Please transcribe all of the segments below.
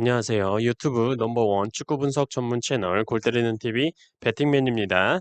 안녕하세요. 유튜브 넘버원 축구 분석 전문 채널 골 때리는 TV 배팅맨입니다.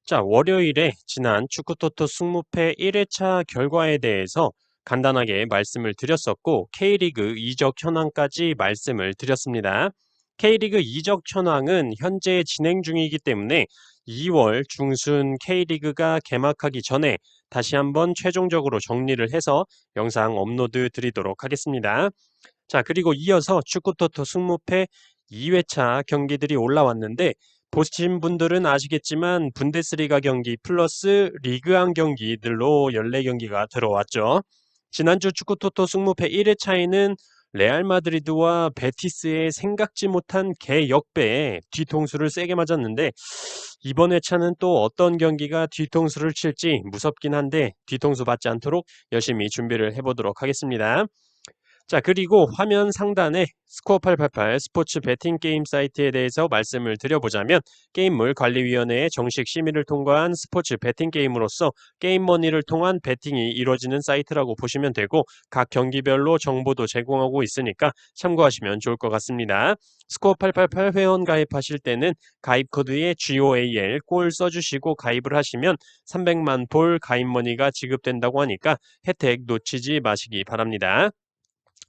자, 월요일에 지난 축구토토 승무패 1회차 결과에 대해서 간단하게 말씀을 드렸었고, K리그 이적 현황까지 말씀을 드렸습니다. K리그 이적 현황은 현재 진행 중이기 때문에 2월 중순 K리그가 개막하기 전에 다시 한번 최종적으로 정리를 해서 영상 업로드 드리도록 하겠습니다. 자, 그리고 이어서 축구토토 승무패 2회차 경기들이 올라왔는데, 보신 분들은 아시겠지만 분데스리가 경기 플러스 리그안 경기들로 14경기가 들어왔죠. 지난주 축구토토 승무패 1회차에는 레알 마드리드와 베티스의 생각지 못한 개역배에 뒤통수를 세게 맞았는데, 이번 회차는 또 어떤 경기가 뒤통수를 칠지 무섭긴 한데 뒤통수 맞지 않도록 열심히 준비를 해보도록 하겠습니다. 자, 그리고 화면 상단에 스코어888 스포츠 베팅 게임 사이트에 대해서 말씀을 드려보자면, 게임물 관리위원회의 정식 심의를 통과한 스포츠 베팅 게임으로서 게임머니를 통한 베팅이 이루어지는 사이트라고 보시면 되고, 각 경기별로 정보도 제공하고 있으니까 참고하시면 좋을 것 같습니다. 스코어888 회원 가입하실 때는 가입 코드에 GOAL 골 써주시고 가입을 하시면 300만 볼 가입머니가 지급된다고 하니까 혜택 놓치지 마시기 바랍니다.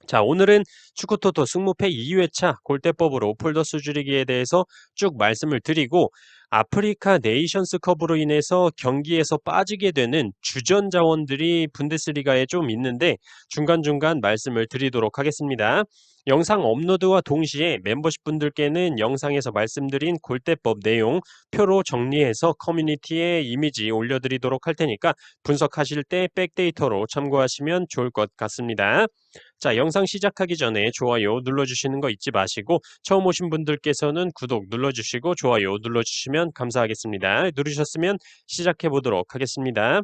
자, 오늘은 축구토토 승무패 2회차 골대법으로 폴더스 줄이기에 대해서 쭉 말씀을 드리고, 아프리카 네이션스컵으로 인해서 경기에서 빠지게 되는 주전 자원들이 분데스리가에 좀 있는데 중간중간 말씀을 드리도록 하겠습니다. 영상 업로드와 동시에 멤버십 분들께는 영상에서 말씀드린 골대법 내용 표로 정리해서 커뮤니티에 이미지 올려드리도록 할 테니까 분석하실 때 백데이터로 참고하시면 좋을 것 같습니다. 자, 영상 시작하기 전에 좋아요 눌러주시는 거 잊지 마시고, 처음 오신 분들께서는 구독 눌러주시고 좋아요 눌러주시면 감사하겠습니다. 누르셨으면 시작해 보도록 하겠습니다.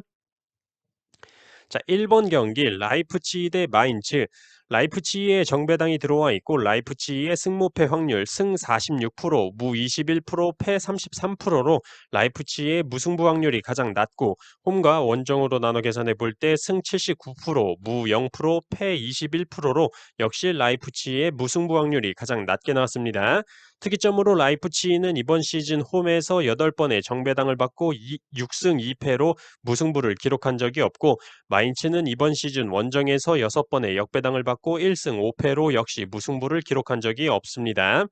자, 1번 경기 라이프치히 대 마인츠. 라이프치히의 정배당이 들어와 있고, 라이프치히의 승무패 확률 승 46%, 무 21%, 패 33%로 라이프치히의 무승부 확률이 가장 낮고, 홈과 원정으로 나눠 계산해 볼 때 승 79%, 무 0%, 패 21%로 역시 라이프치히의 무승부 확률이 가장 낮게 나왔습니다. 특이점으로 라이프치히는 이번 시즌 홈에서 8번의 정배당을 받고 6승 2패로 무승부를 기록한 적이 없고, 마인츠는 이번 시즌 원정에서 6번의 역배당을 받고 1승 5패로 역시 무승부를 기록한 적이 없습니다.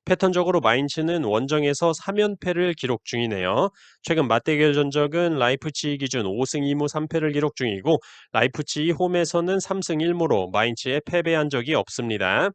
패턴적으로 마인츠는 원정에서 3연패를 기록 중이네요. 최근 맞대결 전적은 라이프치히 기준 5승 2무 3패를 기록 중이고, 라이프치히 홈에서는 3승 1무로 마인츠에 패배한 적이 없습니다.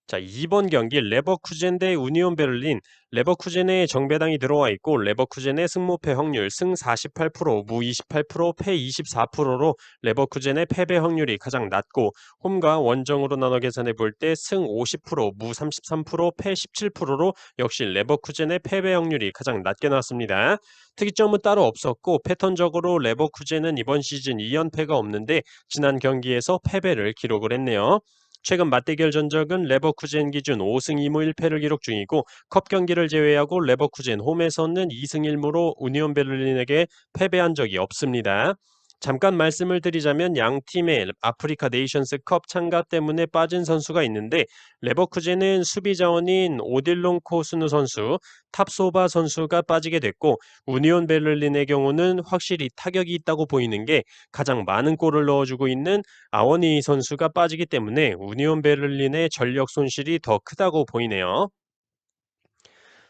자, 2번 경기 레버쿠젠 대 우니온 베를린. 레버쿠젠의 정배당이 들어와 있고, 레버쿠젠의 승무패 확률 승 48%, 무 28%, 패 24%로 레버쿠젠의 패배 확률이 가장 낮고, 홈과 원정으로 나눠 계산해 볼 때 승 50%, 무 33%, 패 17%로 역시 레버쿠젠의 패배 확률이 가장 낮게 나왔습니다. 특이점은 따로 없었고, 패턴적으로 레버쿠젠은 이번 시즌 2연패가 없는데 지난 경기에서 패배를 기록을 했네요. 최근 맞대결 전적은 레버쿠젠 기준 5승 2무 1패를 기록 중이고, 컵 경기를 제외하고 레버쿠젠 홈에서는 2승 1무로 우니온 베를린에게 패배한 적이 없습니다. 잠깐 말씀을 드리자면 양 팀의 아프리카 네이션스컵 참가 때문에 빠진 선수가 있는데, 레버쿠젠은 수비 자원인 오딜론 코스누 선수, 탑소바 선수가 빠지게 됐고, 우니온 베를린의 경우는 확실히 타격이 있다고 보이는 게 가장 많은 골을 넣어주고 있는 아워니 선수가 빠지기 때문에 우니온 베를린의 전력 손실이 더 크다고 보이네요.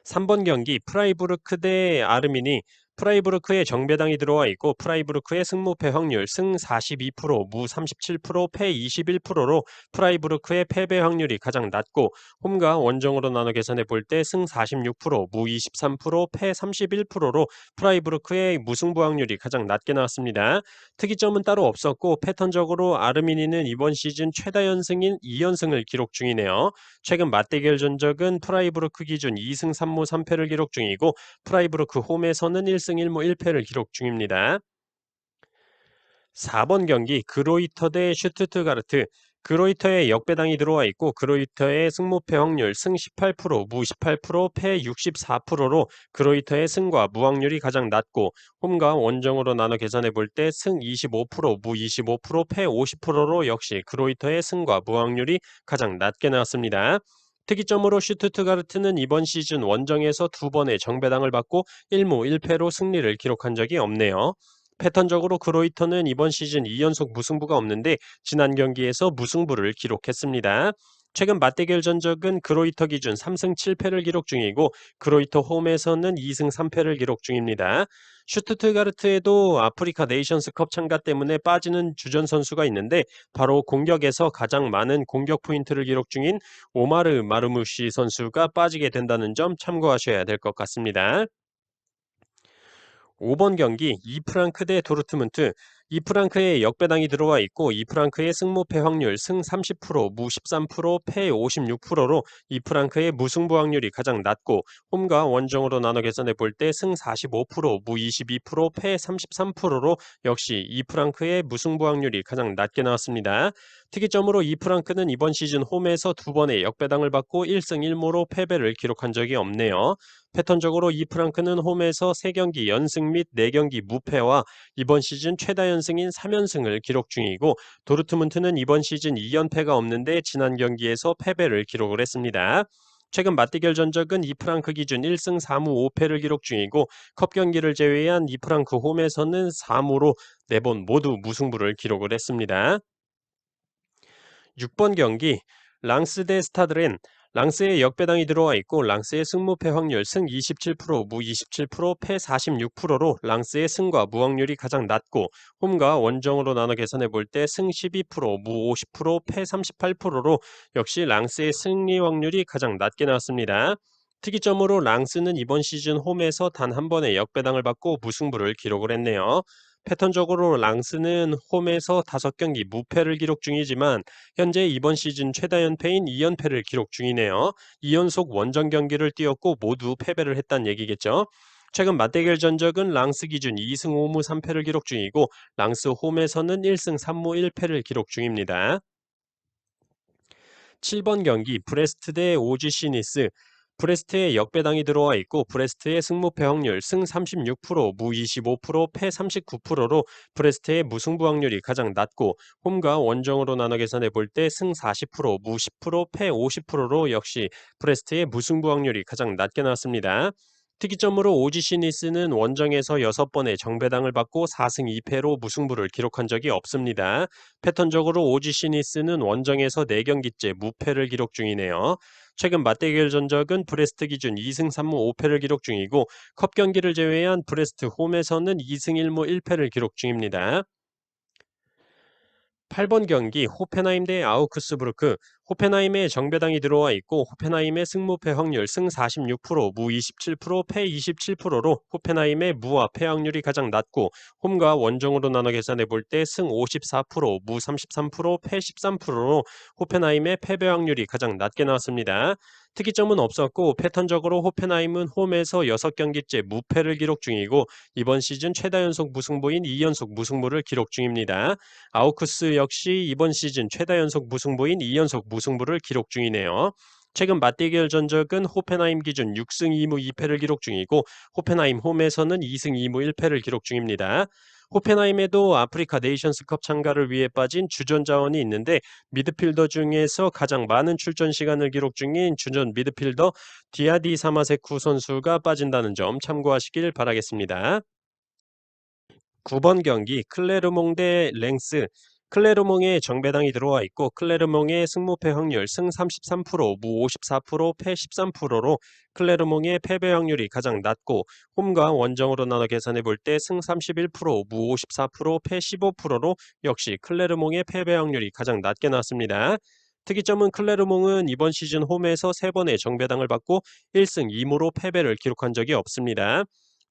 3번 경기 프라이부르크 대 아르미니. 프라이부르크의 정배당이 들어와 있고, 프라이부르크의 승무패 확률 승 42%, 무 37%, 패 21%로 프라이부르크의 패배 확률이 가장 낮고, 홈과 원정으로 나눠 계산해 볼 때 승 46%, 무 23%, 패 31%로 프라이부르크의 무승부 확률이 가장 낮게 나왔습니다. 특이점은 따로 없었고, 패턴적으로 아르미니는 이번 시즌 최다 연승인 2연승을 기록 중이네요. 최근 맞대결 전적은 프라이부르크 기준 2승 3무 3패를 기록 중이고, 프라이부르크 홈에서는 1승 1무 1패를 기록 중입니다. 4번 경기 그로이터 대 슈투트가르트. 그로이터에 역배당이 들어와 있고 그로이터의 승무패 확률 승 18%, 무 18%, 패 64%로 그로이터의 승과 무 확률이 가장 낮고 홈과 원정으로 나눠 계산해 볼 때 승 25%, 무 25%, 패 50%로 역시 그로이터의 승과 무 확률이 가장 낮게 나왔습니다. 특이점으로 슈투트가르트는 이번 시즌 원정에서 두 번의 정배당을 받고 1무 1패로 승리를 기록한 적이 없네요. 패턴적으로 그로이터는 이번 시즌 2연속 무승부가 없는데 지난 경기에서 무승부를 기록했습니다. 최근 맞대결 전적은 그로이터 기준 3승 7패를 기록 중이고 그로이터 홈에서는 2승 3패를 기록 중입니다. 슈투트가르트에도 아프리카 네이션스컵 참가 때문에 빠지는 주전 선수가 있는데 바로 공격에서 가장 많은 공격 포인트를 기록 중인 오마르 마르무시 선수가 빠지게 된다는 점 참고하셔야 될 것 같습니다. 5번 경기 이프랑크 대 도르트문트. 이프랑크에 역배당이 들어와 있고 이프랑크의 승무패 확률 승 30%, 무 13%, 패 56%로 이프랑크의 무승부 확률이 가장 낮고 홈과 원정으로 나눠 계산해 볼 때 승 45%, 무 22%, 패 33%로 역시 이프랑크의 무승부 확률이 가장 낮게 나왔습니다. 특이점으로 이프랑크는 이번 시즌 홈에서 두 번의 역배당을 받고 1승 1무로 패배를 기록한 적이 없네요. 패턴적으로 이프랑크는 홈에서 3경기 연승 및 4경기 무패와 이번 시즌 최다 연승인 3연승을 기록 중이고 도르트문트는 이번 시즌 2연패가 없는데 지난 경기에서 패배를 기록을 했습니다. 최근 맞대결 전적은 이프랑크 기준 1승 4무 5패를 기록 중이고 컵 경기를 제외한 이프랑크 홈에서는 4무로 4번 모두 무승부를 기록을 했습니다. 6번 경기 랑스 대 스타드렌. 랑스에 역배당이 들어와 있고 랑스의 승무패 확률 승 27%, 무 27%, 패 46%로 랑스의 승과 무 확률이 가장 낮고 홈과 원정으로 나눠 계산해 볼 때 승 12%, 무 50%, 패 38%로 역시 랑스의 승리 확률이 가장 낮게 나왔습니다. 특이점으로 랑스는 이번 시즌 홈에서 단 한 번의 역배당을 받고 무승부를 기록을 했네요. 패턴적으로 랑스는 홈에서 5경기 무패를 기록 중이지만 현재 이번 시즌 최다 연패인 2연패를 기록 중이네요. 2연속 원정 경기를 뛰었고 모두 패배를 했다는 얘기겠죠. 최근 맞대결 전적은 랑스 기준 2승 5무 3패를 기록 중이고 랑스 홈에서는 1승 3무 1패를 기록 중입니다. 7번 경기 브레스트 대 오지시 니스. 브레스트에 역배당이 들어와 있고 브레스트의 승무패 확률 승 36%, 무 25%, 패 39%로 브레스트의 무승부 확률이 가장 낮고 홈과 원정으로 나눠 계산해 볼 때 승 40%, 무 10%, 패 50%로 역시 브레스트의 무승부 확률이 가장 낮게 나왔습니다. 특이점으로 오지시 니스는 원정에서 6번의 정배당을 받고 4승 2패로 무승부를 기록한 적이 없습니다. 패턴적으로 오지시 니스는 원정에서 4경기째 무패를 기록 중이네요. 최근 맞대결 전적은 브레스트 기준 2승 3무 5패를 기록 중이고 컵 경기를 제외한 브레스트 홈에서는 2승 1무 1패를 기록 중입니다. 8번 경기 호펜하임 대 아우크스부르크. 호펜하임에 정배당이 들어와 있고 호펜하임의 승무패 확률 승 46%, 무 27%, 패 27%로 호펜하임의 무와 패 확률이 가장 낮고 홈과 원정으로 나눠 계산해 볼 때 승 54%, 무 33%, 패 13%로 호펜하임의 패배 확률이 가장 낮게 나왔습니다. 특이점은 없었고 패턴적으로 호펜하임은 홈에서 6경기째 무패를 기록 중이고 이번 시즌 최다 연속 무승부인 2연속 무승부를 기록 중입니다. 아우크스 역시 이번 시즌 최다 연속 무승부인 2연속 무승부를 기록 중이네요. 최근 맞대결 전적은 호펜하임 기준 6승 2무 2패를 기록 중이고 호펜하임 홈에서는 2승 2무 1패를 기록 중입니다. 호펜하임에도 아프리카 네이션스컵 참가를 위해 빠진 주전 자원이 있는데 미드필더 중에서 가장 많은 출전 시간을 기록 중인 주전 미드필더 디아디 사마세쿠 선수가 빠진다는 점 참고하시길 바라겠습니다. 9번 경기 클레르몽 대 랭스. 클레르몽에 정배당이 들어와 있고 클레르몽의 승무패 확률 승 33%, 무 54%, 패 13%로 클레르몽의 패배 확률이 가장 낮고 홈과 원정으로 나눠 계산해 볼 때 승 31%, 무 54%, 패 15%로 역시 클레르몽의 패배 확률이 가장 낮게 나왔습니다. 특이점은 클레르몽은 이번 시즌 홈에서 3번의 정배당을 받고 1승 2무로 패배를 기록한 적이 없습니다.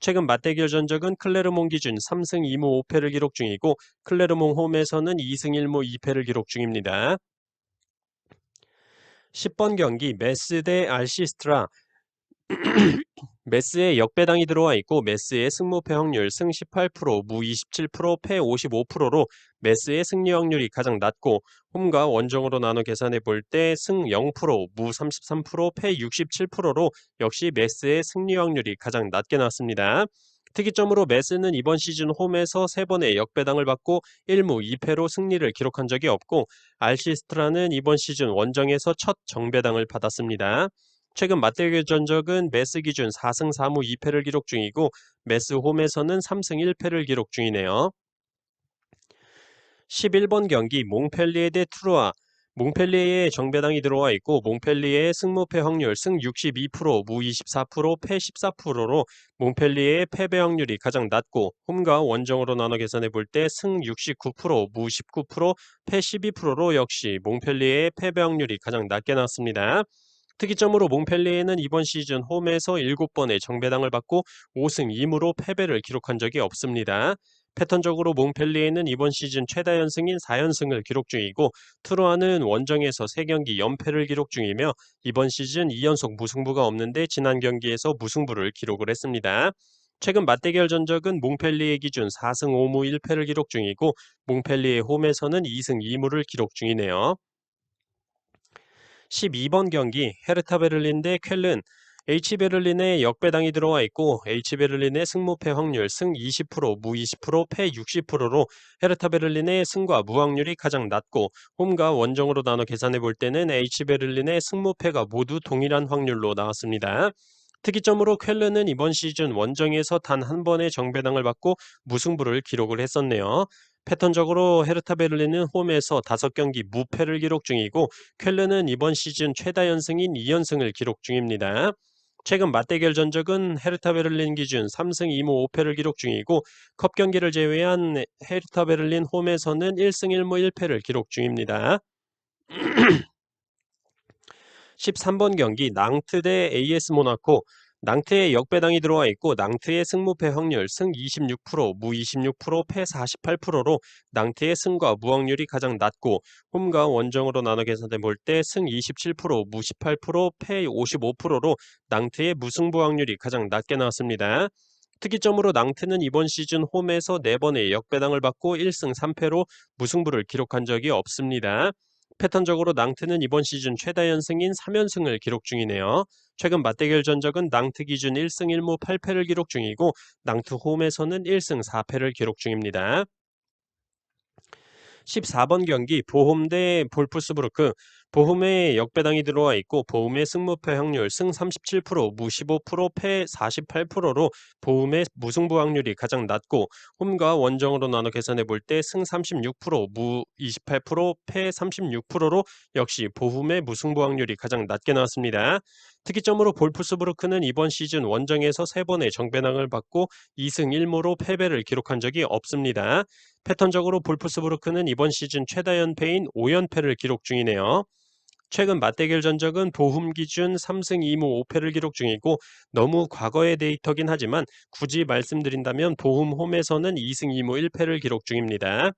최근 맞대결 전적은 클레르몽 기준 3승 2무 5패를 기록 중이고 클레르몽 홈에서는 2승 1무 2패를 기록 중입니다. 10번 경기 메스 대 알시스트라. 메스에 역배당이 들어와 있고 메스의 승무패 확률 승 18%, 무 27%, 패 55%로 메스의 승리 확률이 가장 낮고 홈과 원정으로 나눠 계산해 볼 때 승 0%, 무 33%, 패 67%로 역시 메스의 승리 확률이 가장 낮게 나왔습니다. 특이점으로 메스는 이번 시즌 홈에서 3번의 역배당을 받고 1무 2패로 승리를 기록한 적이 없고 알시스트라는 이번 시즌 원정에서 첫 정배당을 받았습니다. 최근 맞대결 전적은 메스 기준 4승 4무 2패를 기록 중이고 메스 홈에서는 3승 1패를 기록 중이네요. 11번 경기 몽펠리에 대 트루아. 몽펠리에에 정배당이 들어와 있고 몽펠리에의 승무패 확률 승 62%, 무 24%, 패 14%로 몽펠리에의 패배 확률이 가장 낮고 홈과 원정으로 나눠 계산해 볼 때 승 69%, 무 19%, 패 12%로 역시 몽펠리에의 패배 확률이 가장 낮게 나왔습니다. 특이점으로 몽펠리에는 이번 시즌 홈에서 7번의 정배당을 받고 5승 2무로 패배를 기록한 적이 없습니다. 패턴적으로 몽펠리에는 이번 시즌 최다 연승인 4연승을 기록 중이고 트루아는 원정에서 3경기 연패를 기록 중이며 이번 시즌 2연속 무승부가 없는데 지난 경기에서 무승부를 기록을 했습니다. 최근 맞대결 전적은 몽펠리에 기준 4승 5무 1패를 기록 중이고 몽펠리에 홈에서는 2승 2무를 기록 중이네요. 12번 경기 헤르타 베를린 대 쾰른. H베를린에 역배당이 들어와 있고 H베를린의 승무패 확률 승 20%, 무 20%, 패 60%로 헤르타 베를린의 승과 무 확률이 가장 낮고 홈과 원정으로 나눠 계산해 볼 때는 H베를린의 승무패가 모두 동일한 확률로 나왔습니다. 특이점으로 쾰른은 이번 시즌 원정에서 단 한 번의 정배당을 받고 무승부를 기록을 했었네요. 패턴적으로 헤르타 베를린은 홈에서 5경기 무패를 기록 중이고 쾰른은 이번 시즌 최다 연승인 2연승을 기록 중입니다. 최근 맞대결 전적은 헤르타 베를린 기준 3승 2무 5패를 기록 중이고 컵 경기를 제외한 헤르타 베를린 홈에서는 1승 1무 1패를 기록 중입니다. 13번 경기 낭트 대 AS 모나코. 낭트에 역배당이 들어와 있고 낭트의 승무패 확률 승 26%, 무 26%, 패 48%로 낭트의 승과 무 확률이 가장 낮고 홈과 원정으로 나눠 계산해 볼 때 승 27%, 무 18%, 패 55%로 낭트의 무승부 확률이 가장 낮게 나왔습니다. 특이점으로 낭트는 이번 시즌 홈에서 4번의 역배당을 받고 1승 3패로 무승부를 기록한 적이 없습니다. 패턴적으로 낭트는 이번 시즌 최다 연승인 3연승을 기록 중이네요. 최근 맞대결 전적은 낭트 기준 1승 1무 8패를 기록 중이고 낭트 홈에서는 1승 4패를 기록 중입니다. 14번 경기 보홈 대 볼프스부르크. 보홈에 역배당이 들어와 있고 보홈의 승무패 확률 승 37%, 무 15%, 패 48%로 보홈의 무승부 확률이 가장 낮고 홈과 원정으로 나눠 계산해 볼 때 승 36%, 무 28%, 패 36%로 역시 보홈의 무승부 확률이 가장 낮게 나왔습니다. 특이점으로 볼프스부르크는 이번 시즌 원정에서 3번의 정배당을 받고 2승 1무로 패배를 기록한 적이 없습니다. 패턴적으로 볼프스부르크는 이번 시즌 최다 연패인 5연패를 기록 중이네요. 최근 맞대결 전적은 보훔 기준 3승 2무 5패를 기록 중이고 너무 과거의 데이터긴 하지만 굳이 말씀드린다면 보훔 홈에서는 2승 2무 1패를 기록 중입니다.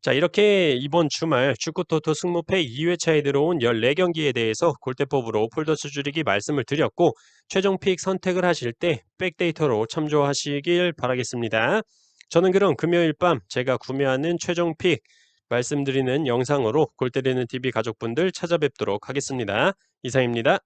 자, 이렇게 이번 주말 축구토토 승무패 2회차에 들어온 14경기에 대해서 골대법으로 폴더스 줄이기 말씀을 드렸고 최종 픽 선택을 하실 때 백데이터로 참조하시길 바라겠습니다. 저는 그럼 금요일 밤 제가 구매하는 최종 픽 말씀드리는 영상으로 골때리는 TV 가족분들 찾아뵙도록 하겠습니다. 이상입니다.